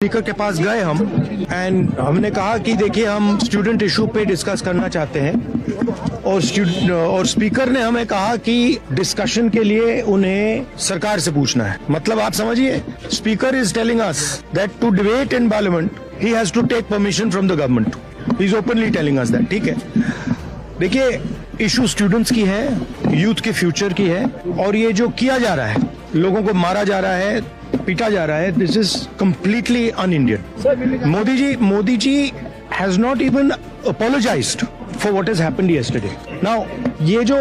Speaker के पास गए हम एंड हमने कहा कि देखिए हम स्टूडेंट इशू पे डिस्कस करना चाहते हैं और स्पीकर ने हमें कहा कि डिस्कशन के लिए उन्हें सरकार से पूछना है। मतलब आप समझिए, speaker is telling us that to debate in parliament he has to take permission from the government. He is openly telling us that. ठीक है, देखिए इशू स्टूडेंट्स की है, यूथ के फ्यूचर की है, और ये जो किया जा रहा है, लोगों को मारा जा रहा है, पीटा जा रहा है, this is completely un Indian. Modi ji has not even apologised for what has happened yesterday. Now ये जो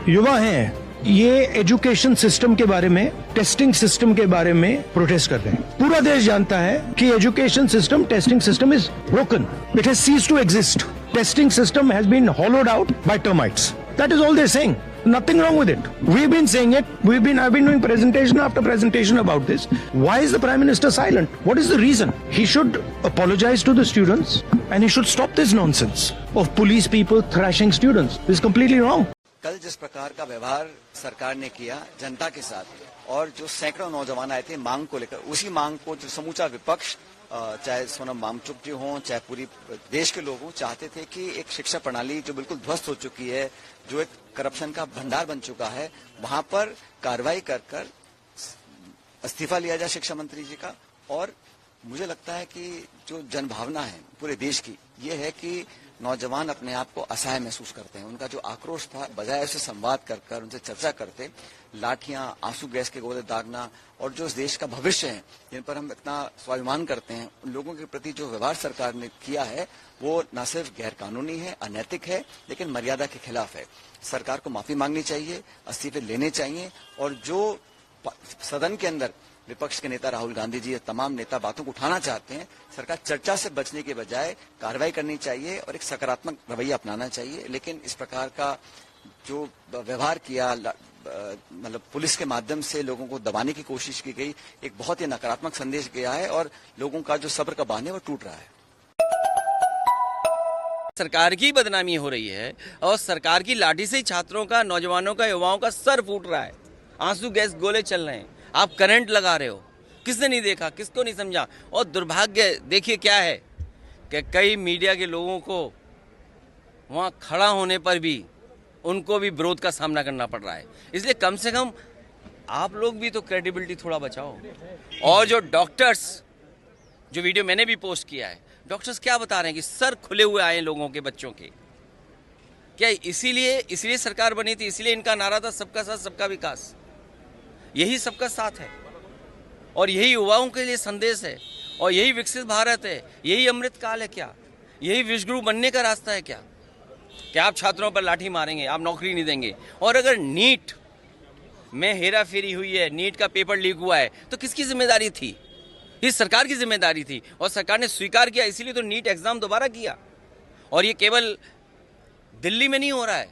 युवा हैं, ये एजुकेशन सिस्टम के बारे में, टेस्टिंग सिस्टम के बारे में प्रोटेस्ट कर रहे हैं। पूरा देश जानता है कि education system, testing system is broken, it has ceased to exist. Testing system has been hollowed out by termites. That is all they're saying. Nothing wrong with it. We've been saying it. I've been doing presentation after presentation about this. Why is the Prime Minister silent? What is the reason? He should apologize to the students and he should stop this nonsense of police people thrashing students. This is completely wrong. कल जिस प्रकार का व्यवहार सरकार ने किया जनता के साथ, और जो सैकड़ों नौजवान आए थे मांग को लेकर, उसी मांग को जो समूचा विपक्ष, चाहे सोनम वांगचुक जी हों, चाहे पूरी देश के लोग हों, चाहते थे कि एक शिक्षा प्रणाली जो बिल्कुल ध्वस्त हो चुकी है, जो एक करप्शन का भंडार बन चुका है, वहां पर कार्रवाई कर इस्तीफा लिया जाए शिक्षा मंत्री जी का। और मुझे लगता है कि जो जनभावना है पूरे देश की, ये है कि नौजवान अपने आप को असहाय महसूस करते हैं। उनका जो आक्रोश था, बजाय उससे संवाद कर उनसे चर्चा करते, लाठियां, आंसू गैस के गोले दागना, और जो इस देश का भविष्य है, जिन पर हम इतना स्वाभिमान करते हैं, उन लोगों के प्रति जो व्यवहार सरकार ने किया है, वो न सिर्फ गैर कानूनी है, अनैतिक है, लेकिन मर्यादा के खिलाफ है। सरकार को माफी मांगनी चाहिए, इस्तीफे लेने चाहिए, और जो सदन के अंदर विपक्ष के नेता राहुल गांधी जी या तमाम नेता बातों को उठाना चाहते हैं, सरकार चर्चा से बचने के बजाय कार्रवाई करनी चाहिए और एक सकारात्मक रवैया अपनाना चाहिए। लेकिन इस प्रकार का जो व्यवहार किया, मतलब पुलिस के माध्यम से लोगों को दबाने की कोशिश की गई, एक बहुत ही नकारात्मक संदेश गया है, और लोगों का जो सब्र का बांध है वो टूट रहा है। सरकार की बदनामी हो रही है और सरकार की लाठी से छात्रों का, नौजवानों का, युवाओं का सर फूट रहा है, आंसू गैस गोले चल रहे हैं, आप करंट लगा रहे हो। किसने नहीं देखा, किसको नहीं समझा? और दुर्भाग्य देखिए क्या है कि कई मीडिया के लोगों को वहाँ खड़ा होने पर भी उनको भी विरोध का सामना करना पड़ रहा है। इसलिए कम से कम आप लोग भी तो क्रेडिबिलिटी थोड़ा बचाओ। और जो डॉक्टर्स, जो वीडियो मैंने भी पोस्ट किया है, डॉक्टर्स क्या बता रहे हैं कि सर खुले हुए आए लोगों के, बच्चों के। क्या इसीलिए सरकार बनी थी? इसलिए इनका नारा था सबका साथ सबका विकास। यही सबका साथ है और यही युवाओं के लिए संदेश है, और यही विकसित भारत है, यही अमृत काल है। क्या यही विश्वगुरु बनने का रास्ता है? क्या आप छात्रों पर लाठी मारेंगे, आप नौकरी नहीं देंगे? और अगर नीट में हेरा फेरी हुई है, नीट का पेपर लीक हुआ है, तो किसकी जिम्मेदारी थी? इस सरकार की जिम्मेदारी थी, और सरकार ने स्वीकार किया, इसीलिए तो नीट एग्जाम दोबारा किया। और ये केवल दिल्ली में नहीं हो रहा है,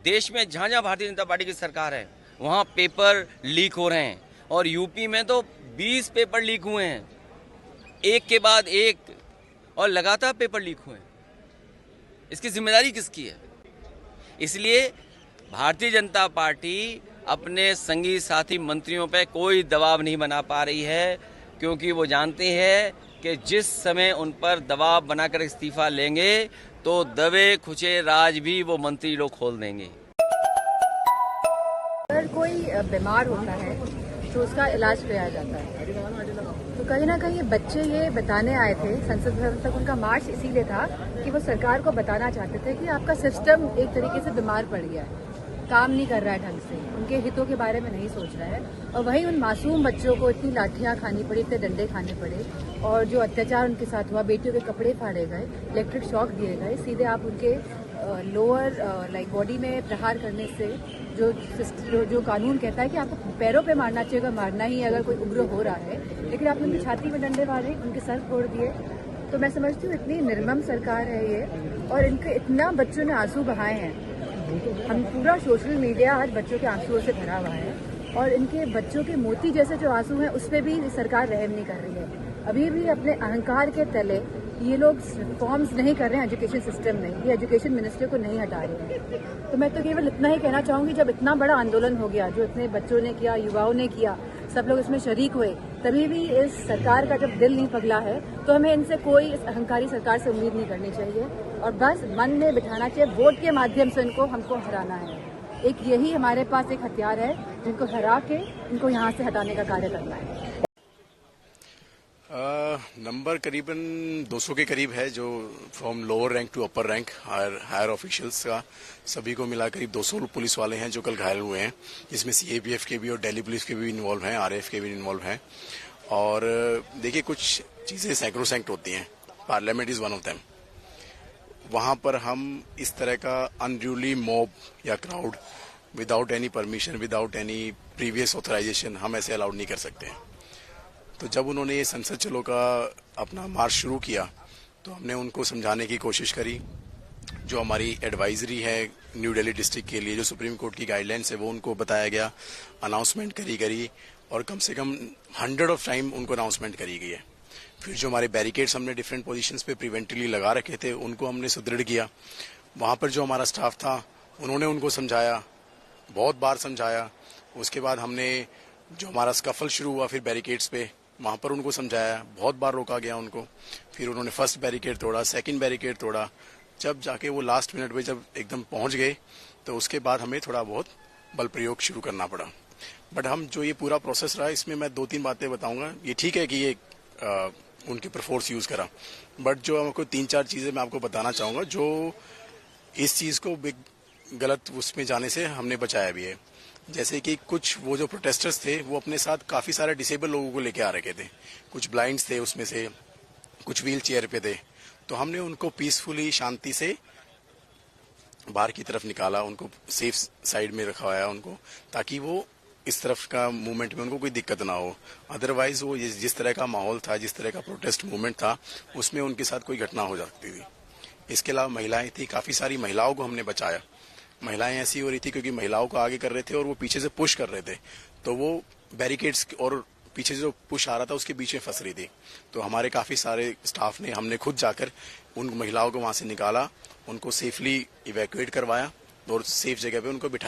देश में जहाँ जहाँ भारतीय जनता पार्टी की सरकार है वहाँ पेपर लीक हो रहे हैं। और यूपी में तो 20 पेपर लीक हुए हैं, एक के बाद एक, और लगातार पेपर लीक हुए हैं। इसकी जिम्मेदारी किसकी है? इसलिए भारतीय जनता पार्टी अपने संगी साथी मंत्रियों पर कोई दबाव नहीं बना पा रही है, क्योंकि वो जानते हैं कि जिस समय उन पर दबाव बनाकर इस्तीफा लेंगे तो दबे खुचे राज भी वो मंत्री लोग खोल देंगे। अगर कोई बीमार होता है तो उसका इलाज किया जाता है, तो कहीं ना कहीं बच्चे ये बताने आए थे संसद भवन तक। उनका मार्च इसीलिए था कि वो सरकार को बताना चाहते थे कि आपका सिस्टम एक तरीके से बीमार पड़ गया है, काम नहीं कर रहा है ढंग से, उनके हितों के बारे में नहीं सोच रहा है। और वहीं उन मासूम बच्चों को इतनी लाठियां खानी पड़ी, इतने डंडे खाने पड़े, और जो अत्याचार उनके साथ हुआ, बेटियों के कपड़े फाड़े गए, इलेक्ट्रिक शॉक दिए गए, सीधे आप उनके लोअर बॉडी में प्रहार करने से जो कानून कहता है कि आपको पैरों पे मारना चाहिए, मारना ही अगर कोई उग्र हो रहा है, लेकिन आपने उनकी छाती में डंडे मारे, उनके सर फोड़ दिए। तो मैं समझती हूँ इतनी निर्मम सरकार है ये, और इनके इतना बच्चों ने आंसू बहाए हैं। हम पूरा सोशल मीडिया आज बच्चों के आंसुओं से भरा हुआ है, और इनके बच्चों के मोती जैसे जो आंसू हैं उस पर भी सरकार रहम नहीं कर रही है। अभी भी अपने अहंकार के तले ये लोग रिफॉर्म्स नहीं कर रहे हैं एजुकेशन सिस्टम में, ये एजुकेशन मिनिस्टर को नहीं हटा रहे हैं। तो मैं तो केवल इतना ही कहना चाहूंगी, जब इतना बड़ा आंदोलन हो गया, जो इतने बच्चों ने किया, युवाओं ने किया, सब लोग इसमें शरीक हुए, तभी भी इस सरकार का जब दिल नहीं पगला है तो हमें इनसे कोई इस अहंकारी सरकार से उम्मीद नहीं करनी चाहिए और बस मन में बिठाना चाहिए वोट के माध्यम से हमको हराना है। एक यही हमारे पास एक हथियार है जिनको हरा के इनको यहाँ से हटाने का कार्य करना है। नंबर करीबन 200 के करीब है, जो from lower rank to upper rank higher officials का सभी को मिला करीब 200 पुलिस वाले हैं जो कल घायल हुए हैं, जिसमें सीएपीएफ के भी और दिल्ली पुलिस के भी इन्वॉल्व हैं, आरएएफ के भी इन्वॉल्व हैं। और देखिए, कुछ चीज़ें सैक्रोसैंक्ट होती हैं, parliament is one of them. वहाँ पर हम इस तरह का अनड्यूली मॉब या crowd without any permission, without any previous authorisation हम ऐसे अलाउड नहीं कर सकते हैं। तो जब उन्होंने ये संसद चलो का अपना मार्च शुरू किया तो हमने उनको समझाने की कोशिश करी। जो हमारी एडवाइजरी है न्यू दिल्ली डिस्ट्रिक्ट के लिए, जो सुप्रीम कोर्ट की गाइडलाइंस है, वो उनको बताया गया, अनाउंसमेंट करी गई और कम से कम 100 ऑफ टाइम उनको अनाउंसमेंट करी गई है। फिर जो हमारे बैरिकेड्स हमने डिफरेंट पोजीशंस पे प्रिवेंटिवली लगा रखे थे उनको हमने सुदृढ़ किया। वहाँ पर जो हमारा स्टाफ था उन्होंने उनको समझाया, बहुत बार समझाया। उसके बाद हमने जो हमारा स्कफल शुरू हुआ फिर बैरिकेड्स पे, वहाँ पर उनको समझाया, बहुत बार रोका गया उनको। फिर उन्होंने फर्स्ट बैरिकेड तोड़ा, सेकंड बैरिकेड तोड़ा, जब जाके वो लास्ट मिनट पे जब एकदम पहुँच गए तो उसके बाद हमें थोड़ा बहुत बल प्रयोग शुरू करना पड़ा। बट हम जो ये पूरा प्रोसेस रहा इसमें मैं 2-3 बातें बताऊंगा। ये ठीक है कि ये उनके पर फोर्स यूज करा, बट जो हमको 3-4 चीजें मैं आपको बताना चाहूंगा जो इस चीज को गलत उसमें जाने से हमने बचाया भी है। जैसे कि कुछ वो जो प्रोटेस्टर्स थे वो अपने साथ काफी सारे डिसेबल लोगों को लेके आ रखे थे, कुछ ब्लाइंड्स थे उसमें से, कुछ व्हील चेयर पे थे। तो हमने उनको पीसफुली शांति से बाहर की तरफ निकाला, उनको सेफ साइड में रखवाया उनको, ताकि वो इस तरफ का मूवमेंट में उनको कोई दिक्कत ना हो। अदरवाइज वो जिस तरह का माहौल था, जिस तरह का प्रोटेस्ट मूवमेंट था, उसमें उनके साथ कोई घटना हो सकती थी। इसके अलावा महिलाएं थी, काफी सारी महिलाओं को हमने बचाया। महिलाएं ऐसी हो रही थी क्योंकि महिलाओं को आगे कर रहे थे और वो पीछे से पुश कर रहे थे, तो वो बैरिकेड्स और पीछे से जो पुश आ रहा था उसके बीच में फंस रही थी। तो हमारे काफी सारे स्टाफ ने, हमने खुद जाकर उन महिलाओं को वहां से निकाला, उनको सेफली इवैक्यूएट करवाया और सेफ जगह पे उनको बिठाया।